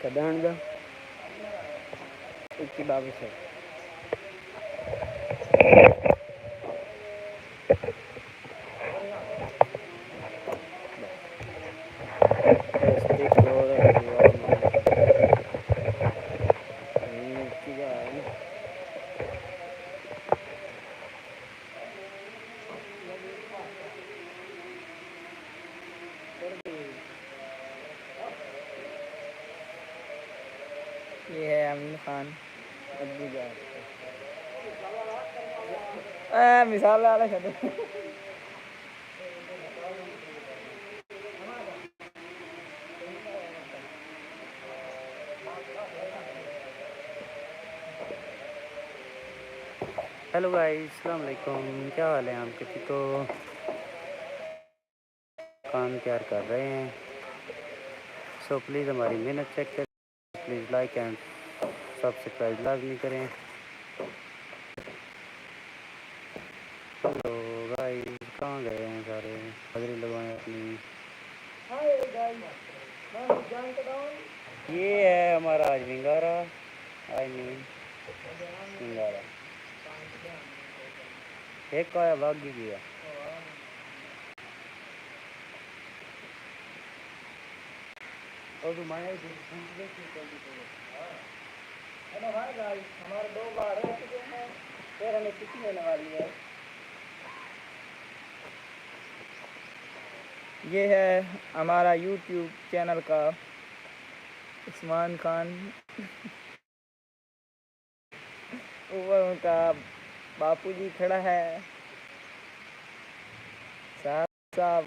कदान दा इक्की बाबू से ये है अमीन खान मिसाल वाला छो हेलो गाइस, अस्सलाम वालेकुम। क्या हाल है आपके? तो काम तैयार कर रहे हैं, सो प्लीज़ हमारी मेहनत चेक करें। प्लीज़ लाइक एंड सब्सक्राइब लाजमी करें। हेलो गाइस, कहाँ गए हैं सारे? हाजिरी लगवाएं अपनी। ये है हमारा आज विंगारा, आई मीन विंगारा एक आया भाग भी गया। और तुम्हारे हेलो हाय गाइस, हमारे 2 बार हो चुके हैं, फिर हमें कितनी लेने वाली है। ये है हमारा यूट्यूब चैनल का उस्मान खान ऊपर उनका बापूजी खड़ा है, साहब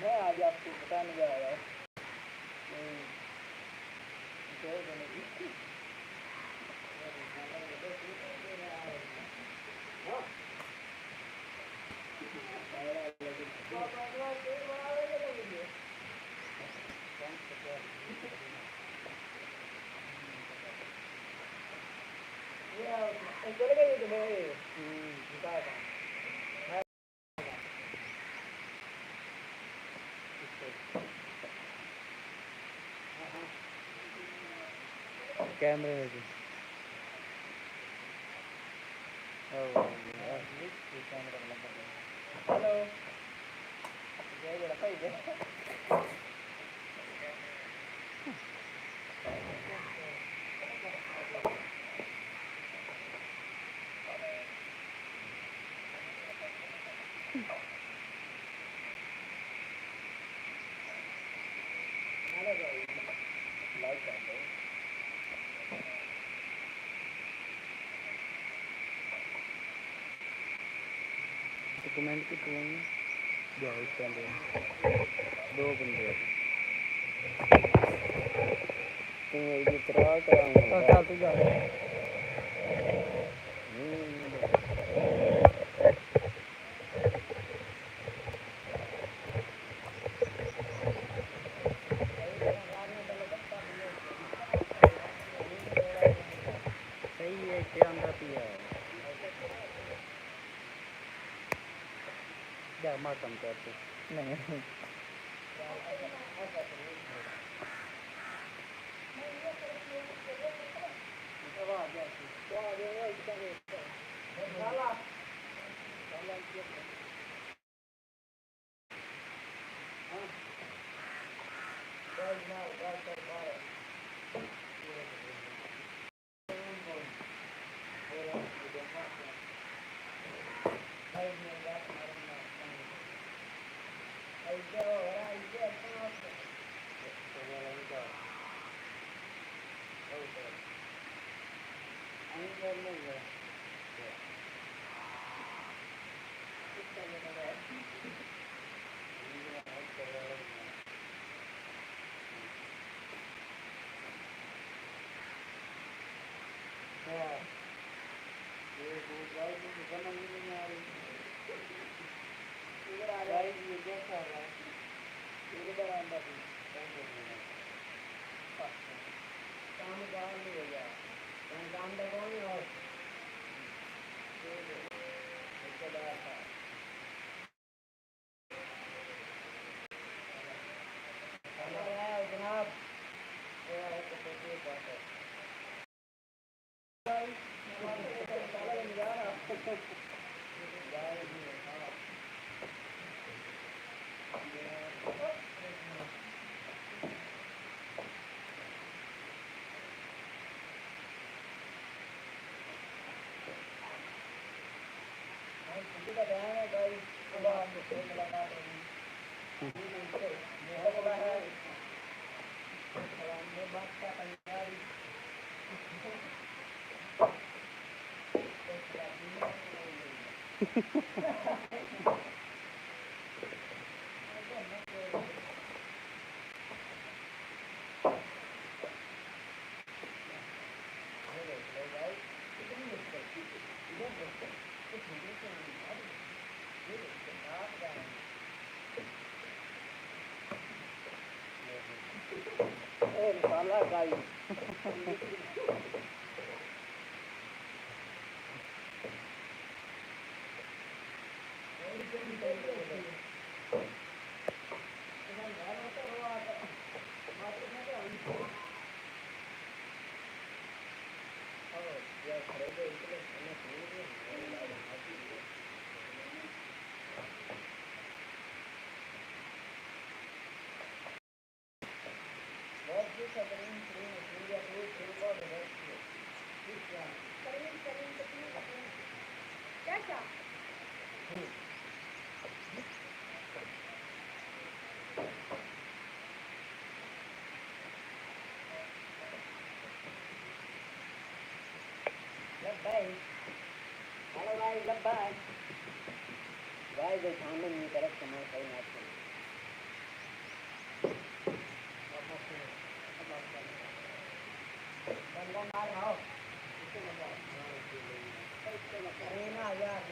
मैं आज आपको बताने जा रहा हूँ कैमरे में भी हेलो कमेंट की पहले 2 बंदे सही है क्या पिया क्या मातम करते नहीं साला गाई भाई जो सामने नहीं तरफ कमाल सही ना बंदा मार आओ ना यार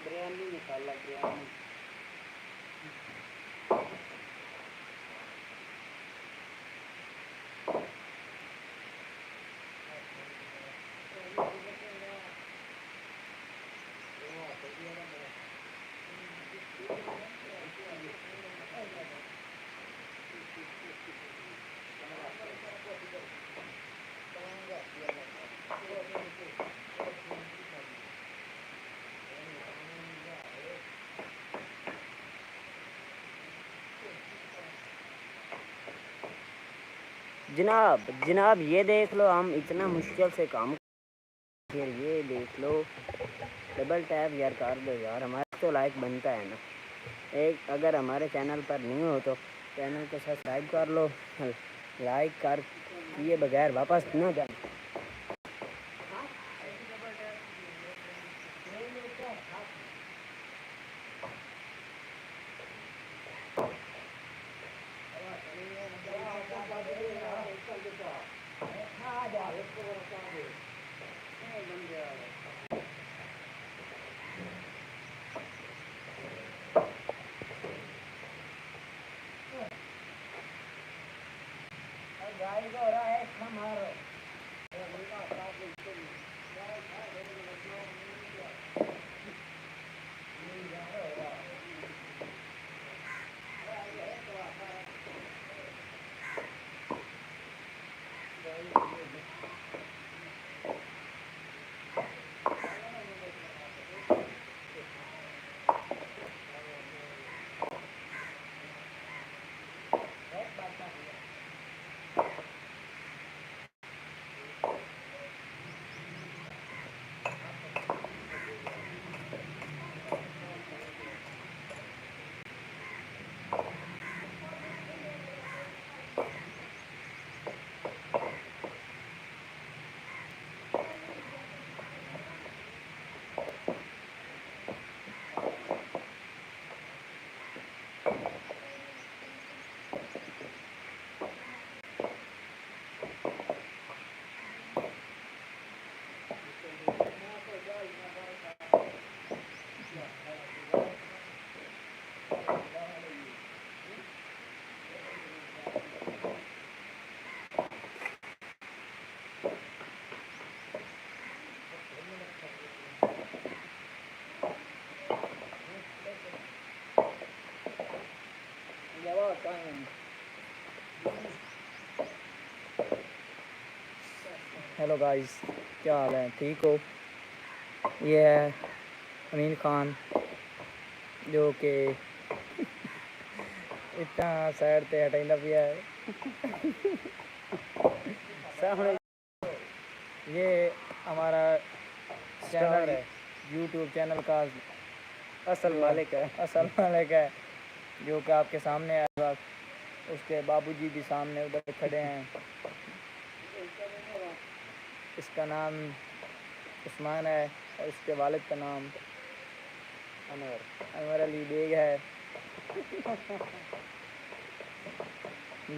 बिरयानी निकाला बिरयानी जनाब जनाब ये देख लो, हम इतना मुश्किल से काम, फिर ये देख लो डबल टैप यार कर दो यार, हमारा तो लाइक बनता है ना। एक अगर हमारे चैनल पर नहीं हो तो चैनल को सब्सक्राइब कर लो, लाइक कर किए बगैर वापस ना जाए। हेलो गाइस, क्या हाल है? ठीक हो? ये है अमीन खान जो कि इतना साइड ते हटाइंदा पिया है। सामने ये हमारा चैनल है, यूट्यूब चैनल का असल मालिक है। असल मालिक है, जो कि आपके सामने है। उसके बाबूजी भी सामने उधर खड़े हैं। इसका नाम उस्मान है और इसके वालिद का नाम अनवर अली बेग है।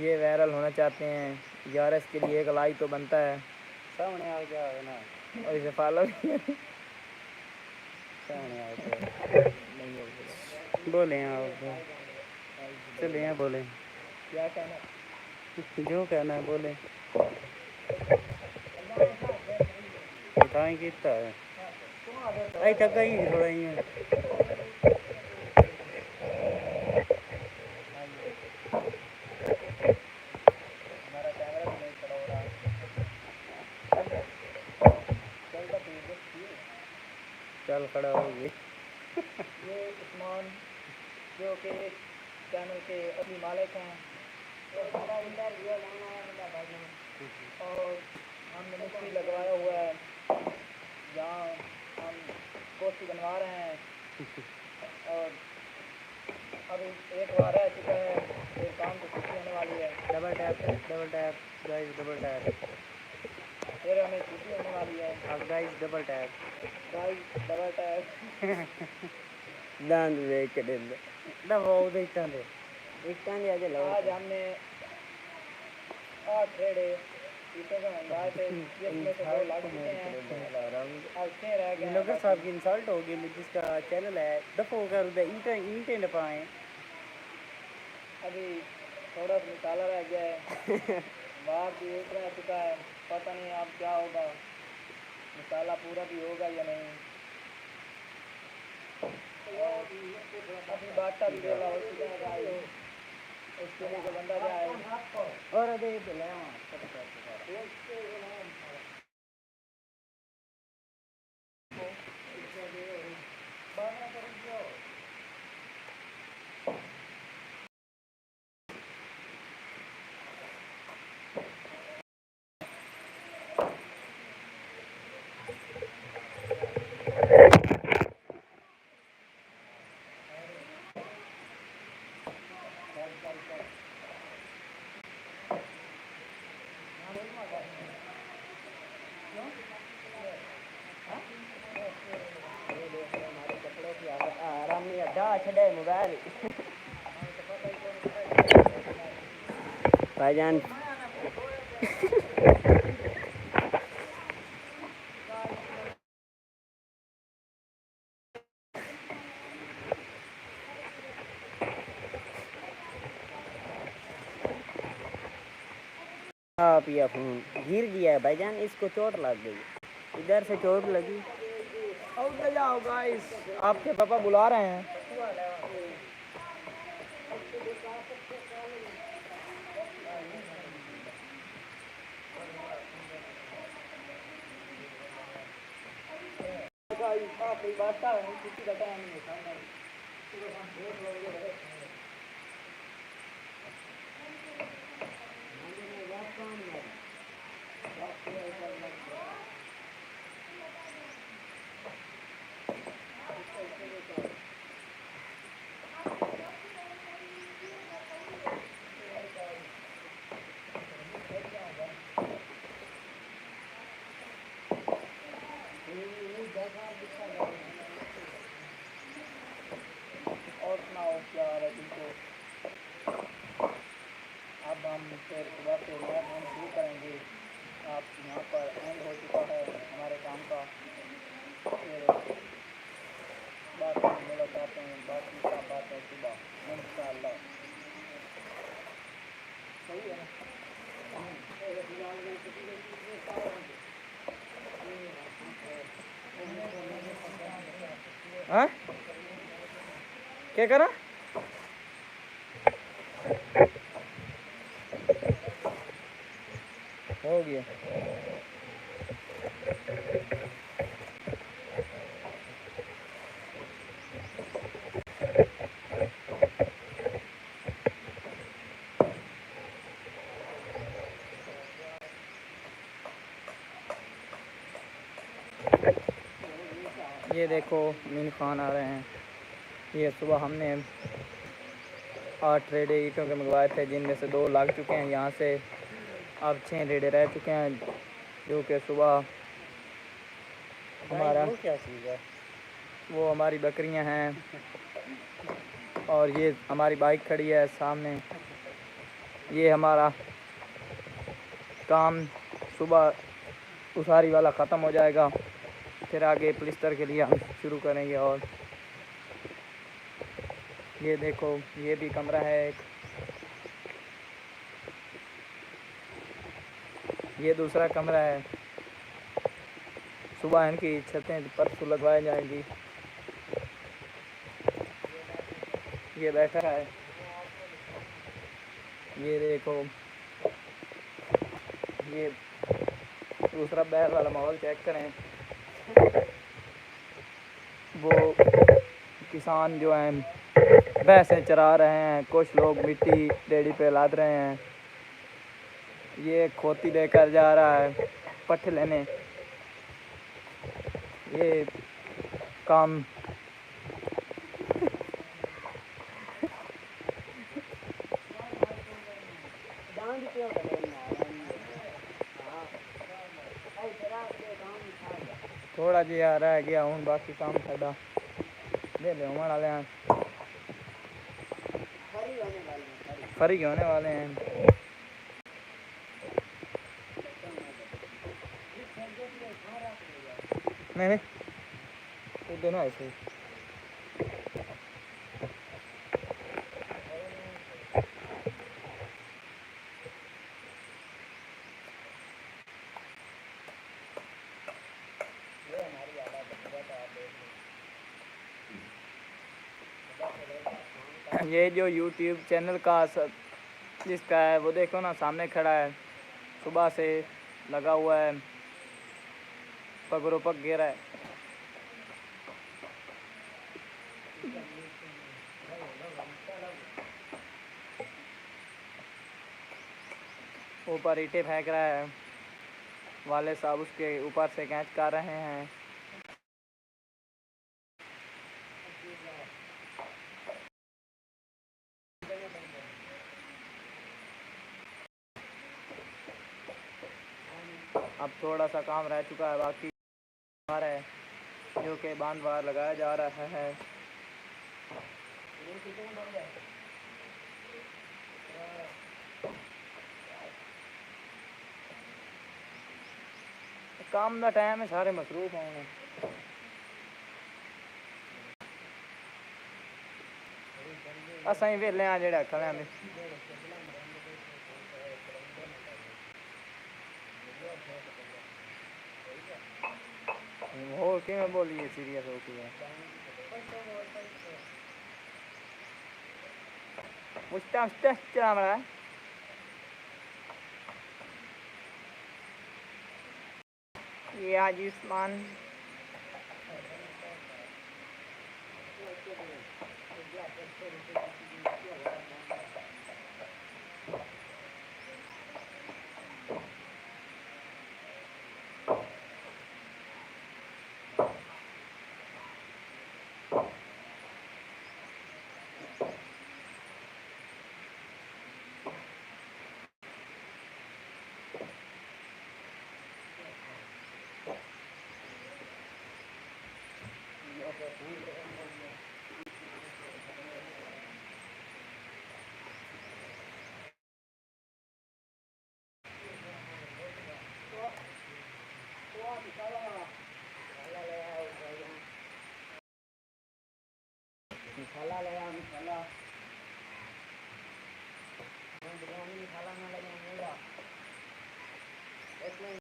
ये वायरल होना चाहते हैं यार, इसके लिए एक लाइक तो बनता है। सामने आ गया है ना, और इसे फॉलो सामने आ गया। नहीं होगा। बोले आप, चले यहाँ बोले, क्या कहना? जो कहना है बोले। उठाएं कितना है आई थका ही थोड़ा ही है। हमारा कैमरा भी नहीं खड़ा हो रहा। चल खड़ा हो गई। ये उस्मान जो कि चैनल के असली मालिक हैं, और हमने मिस्त्री लगवाया हुआ है जहाँ हम कोठी बनवा रहे हैं। और अभी एक बार रह चुका है, फिर काम तो छुट्टी होने वाली है। Double tap guys, double tap. फिर हमें छुट्टी होने वाली है। अब guys double tap double tap दांत देख के दिल दबाओ दे इतना दे आज लो। आज हमने 8 रेड़े ईंटों का मंगवाए थे, जिसमें से 2 लग चुके हैं। अब 6 रह गए हैं। नगर साहब की इंसल्ट होगी, जिसका चैनल है दफो कर दे, ईंटें न पाए। अभी थोड़ा सा निकाला रह गया है। बाहर भी एक रह चुका है, पता नहीं अब क्या होगा, निकाला पूरा भी होगा या नहीं। अभी बाटा भी बोला हो चुका है गाइस, उसके लिए को बंदा जाए और अरे ले आराम नहीं अड्डा छड़े मोबाइल भाईजान। हाँ पिया फोन गिर गया है भाईजान, इसको चोट लग गई, इधर से चोट लगी। उठ जाओ गाइस, आपके पापा बुला रहे हैं। आखिरी बाटा है, किसी का टाइम नहीं है। और सुनाओ क्या हाल है तुमको? अब हम फिर सुबह से नया काम शुरू करेंगे। आप यहाँ पर एंड हो चुका है हमारे काम का। फिर बाकी मुलाकात हैं, बाकी सब बात है सुबह इंशाअल्लाह। सही है। हाँ क्या करा? हो गया। ये देखो मीन खान आ रहे हैं। ये सुबह हमने 8 रेडे ईंटों के मंगवाए थे, जिनमें से 2 लग चुके हैं यहाँ से। अब 6 रेडे रह चुके हैं, जो कि सुबह हमारा वो क्या चीज़ है? वो हमारी बकरियां हैं। और ये हमारी बाइक खड़ी है सामने। ये हमारा काम सुबह उसारी वाला ख़त्म हो जाएगा, फिर आगे प्लिस्तर के लिए हम शुरू करेंगे। और ये देखो, ये भी कमरा है एक, ये दूसरा कमरा है। सुबह इनकी छतें परसों लगवाई जाएंगी। ये बैठा है, ये देखो, ये दूसरा बैल वाला माहौल चेक करें। वो किसान जो हैं भैंसें चरा रहे हैं, कुछ लोग मिट्टी रेडी पे लाद रहे हैं। ये खोती लेकर जा रहा है पट्ठे लेने। ये काम थोड़ा जी आ रह गया हूँ, बाकी काम साडा वेले होने वाले हैं, फ्री होने वाले हैं। नहीं नहीं दोनों ऐसे ये जो यूट्यूब चैनल का जिसका है वो देखो ना, सामने खड़ा है, सुबह से लगा हुआ है, पगड़ों पग गिरा है। ऊपर ईंटें फेंक रहा है, वाले साहब उसके ऊपर से कैच कर रहे हैं। अब थोड़ा सा काम रह चुका है बाकी है, जो कि बांध बार लगाया जा रहा है। काम का टाइम है, सारे मसरूफ होंगे। असा ही वेले आ जेड़े खड़े हैं। हो कि बोलिए सीरियस हो के मुस्ता चला रहा है। ये आयुष्मान मसाला लगा, मसाला बिरयानी मसाला ना लगे मेरा इसमें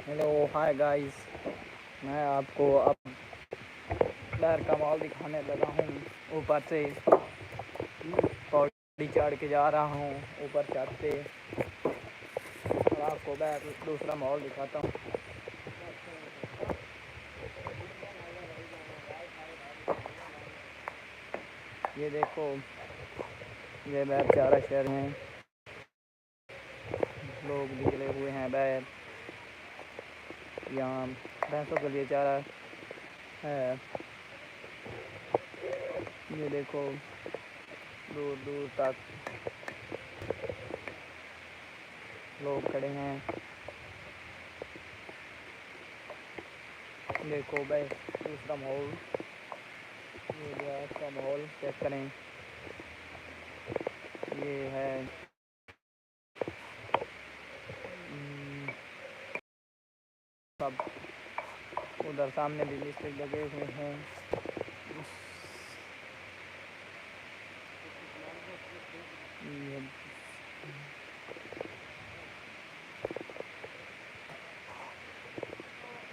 हेलो हाय गाइस, मैं आपको अब बाहर का माहौल दिखाने लगा हूँ। ऊपर से पौड़ी चढ़ के जा रहा हूँ ऊपर छत पे, और आपको बाहर दूसरा माहौल दिखाता हूँ। ये देखो, ये बाहर चारा शहर हैं, लोग निकले हुए हैं बाहर। यहाँ भैंसों के लिए चारा है। ये देखो, दूर दूर तक लोग खड़े हैं। देखो भाई दूसरा माहौल, ये बाहर का माहौल चेक करें। ये है सब, उधर सामने भी मिस्त्री लगे हुए हैं।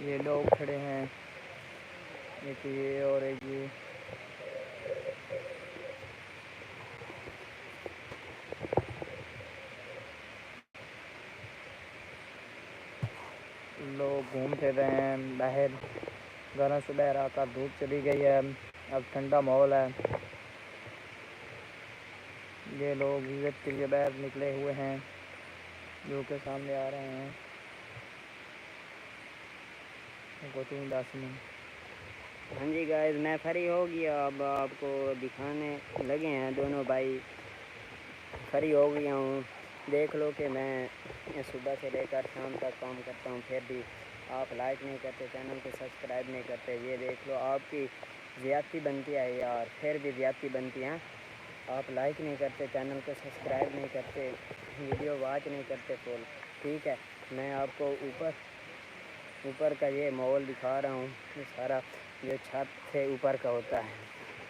ये लोग खड़े हैं, एक ये और एक ये। लोग घूम फिर रहे हैं बाहर। घरों से बाहर आकर धूप चली गई है, अब ठंडा माहौल है। ये लोग इज्जत के लिए बाहर निकले हुए हैं, जो के सामने आ रहे हैं। हाँ जी गाइस, मैं फ्री हो गया, अब आपको दिखाने लगे हैं। दोनों भाई फ्री हो गया हूँ। देख लो कि मैं सुबह से लेकर शाम तक काम करता हूँ, फिर भी आप लाइक नहीं करते, चैनल को सब्सक्राइब नहीं करते। ये देख लो, आपकी ज़्यादती बनती है यार, फिर भी ज़्यादती बनती है। आप लाइक नहीं करते, चैनल को सब्सक्राइब नहीं करते, वीडियो वॉच नहीं करते फुल। ठीक है, मैं आपको ऊपर का ये माहौल दिखा रहा हूँ। ये सारा जो छत से ऊपर का होता है,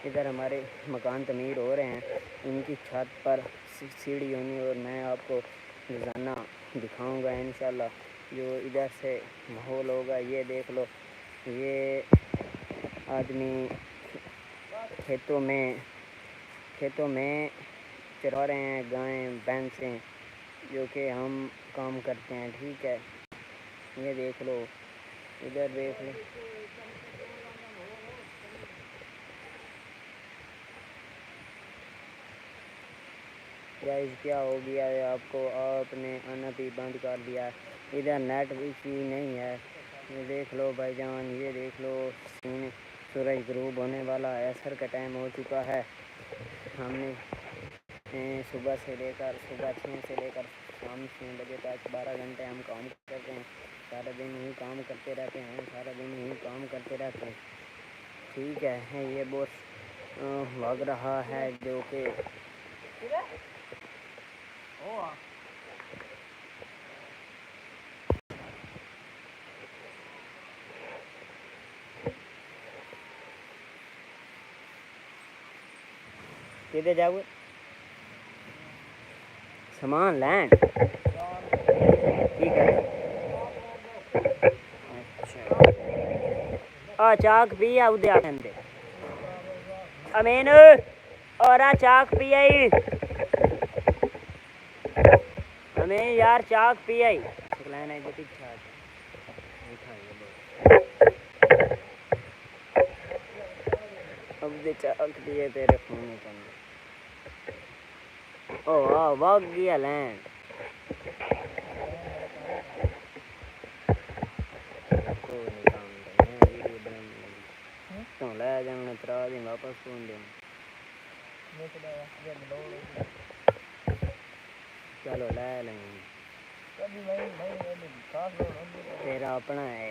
इधर हमारे मकान तमीर हो रहे हैं, इनकी छत पर सीढ़ी होनी, और मैं आपको रोज़ाना दिखाऊंगा इंशाल्लाह जो इधर से माहौल होगा। ये देख लो, ये आदमी खेतों में चरा रहे हैं गायें भैंसें, जो कि हम काम करते हैं। ठीक है, ये देख लो, इधर देख लो। गाइस क्या हो गया है आपको, आपने आना भी बंद कर दिया। इधर नेट भी नहीं है। ये देख लो भाईजान, ये देख लो सीन, सूरज ग्रूब होने वाला है, असर का टाइम हो चुका है। हमने सुबह 6 से लेकर शाम 6 बजे तक 12 घंटे हम काम करते हैं। सारा दिन ही काम करते रहते हैं, सारा दिन ही काम करते रहते हैं। ठीक है, ये बहुत लग रहा है जो कि किधर जाओगे सामान लैंड, ठीक है। अच्छा चाक भी आ उदे आंदे अमीन और चाक पी आई हमें यार चाक पी आई सकलाना है जति चाक अब दे चाक दिए तेरे फोन में करने ओ वाह भाग गया लैंड को नहीं काम करना वीडियो बनाने तो ले जाने तरा दिन वापस फोन देना चलो ले लेंगे तेरा अपना है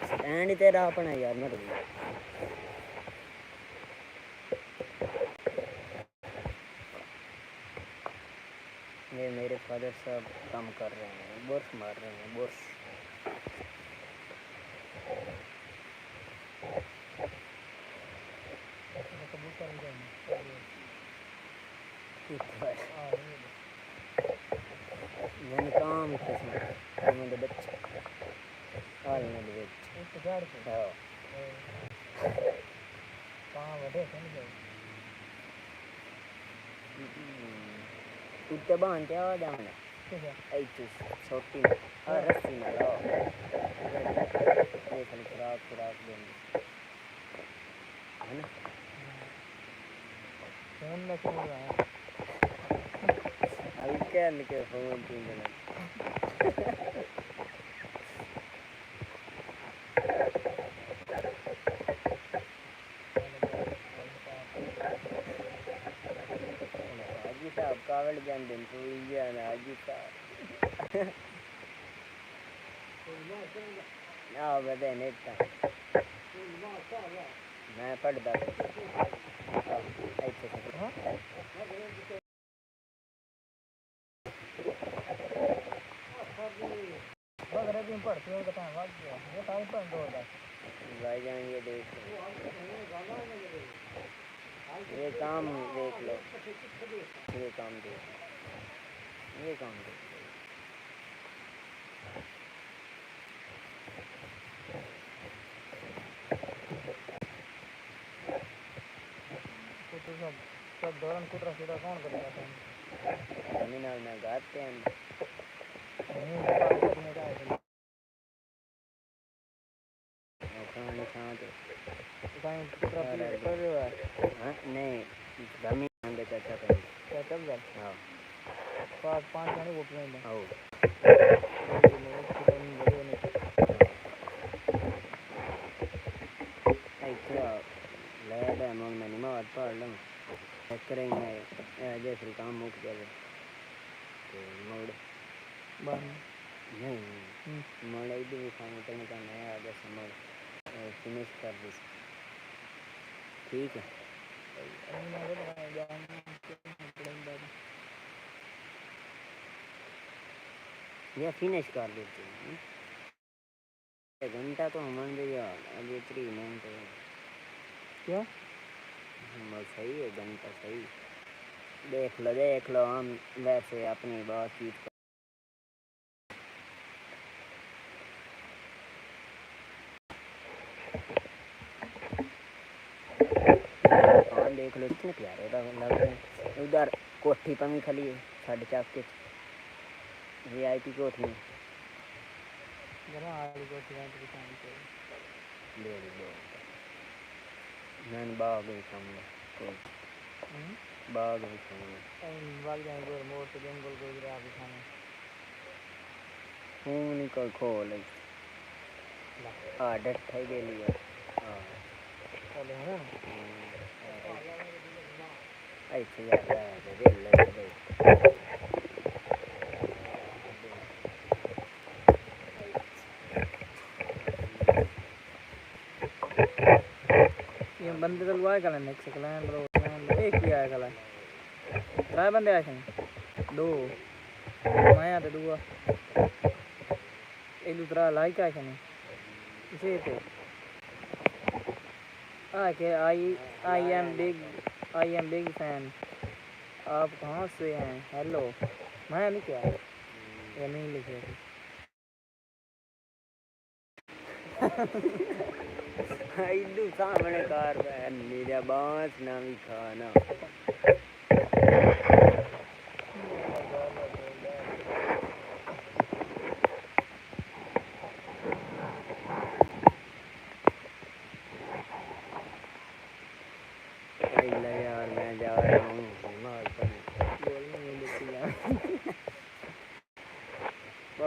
स्टैंड ही तेरा अपना है यार मत ये मेरे फादर साहब काम कर रहे हैं बोर्स मार रहे हैं बोर्स मैंने काम किया मेरे बच्चे हाल में बच्चे हाँ कहाँ बैठे समझे कुत्ते बांधते आ जाना ऐसे छोटी में और रस्सी में लो ये खाली खुराक खुराक देंगे है ना फोन में क्यों रहा है अभी क्या लिखे फोन तीन दिन हाजी साहब कावड़ जान दिन तो ये ना हाजी साहब ना बदे नेता मैं पढ़दा ऐसे अंग्रेजी में पढ़ते हो बताएं वाद गया ये टाइम पर दो भाईजान ये देख ये काम देख लो ये काम देख ये काम देख तो सब दौरान कुतरा सीधा कौन करेगा जमीन में गाते हैं नहीं जमीन आंगे चाचा कहीं चल जा हाँ 5 जने वो प्लेन है आओ ऐसे लैड है मोन में निमाज पढ़ लूँ करेंगे जैसे काम मुक जाए तो मोड़ बंद नहीं मोड़ इधर भी काम करने का नया आगे समझ फिनिश कर दी ठीक है या फिनिश कर देते हैं घंटा तो हमारे यार अभी 3 मिनट क्या बस सही है घंटा सही देख लो हम वैसे अपनी बातचीत देख लो इतने प्यारे लग रहे हैं उधर कोठी पर भी खली है साढ़े चाक के VIP कोठी में मैंने बाग भी खाऊंगा बाग भी खाऊंगा मोर तो जंगल को गिरा भी खाने खून को खोल डट्ठा ही दे लिया चलो है ऐसे जाता है दिल लगे ये बंदे तो लुआ कल नेक्स्ट क्लाइन ब्रो एक ही आया कल 3 बंदे आए थे 2 मैं आते 2 एक दूसरा लाइक आए थे इसे थे के आई एम बिग फैन आप कहाँ से हैं हेलो मैं नहीं क्या ये नहीं लिखे थे इदू सामने कार पे मेरा बांस ना भी खाना यार मैं जा रहा हूँ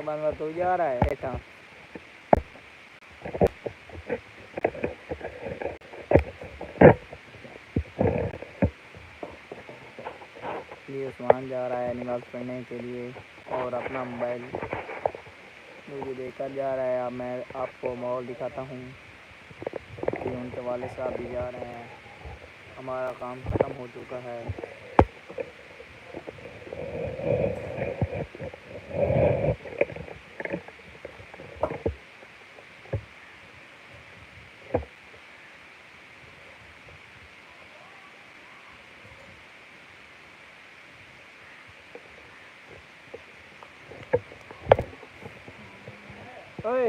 बनवा तो जा रहा है ऐसा ये उस्मान जा रहा है नमाज पढ़ने के लिए और अपना मोबाइल मुझे देकर जा रहा है। अब मैं आपको माहौल दिखाता हूँ कि उनके वाले साहब भी जा रहे हैं। हमारा काम ख़त्म हो चुका है। ओए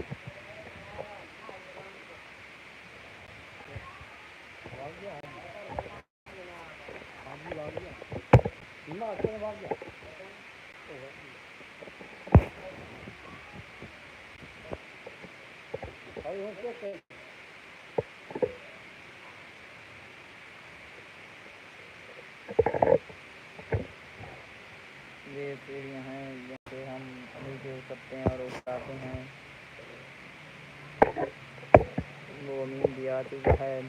ये सीढ़ियाँ हैं जैसे हम नीचे उतरते हैं और उतरते हैं। वो अमीन भी आ चुका है,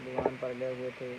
दुकान पर गए हुए थे।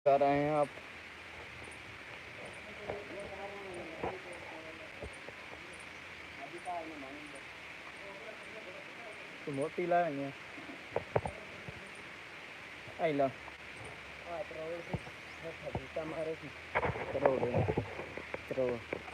जा रहे हैं आप तो मोती लाएंगे आई ला मारे करोड़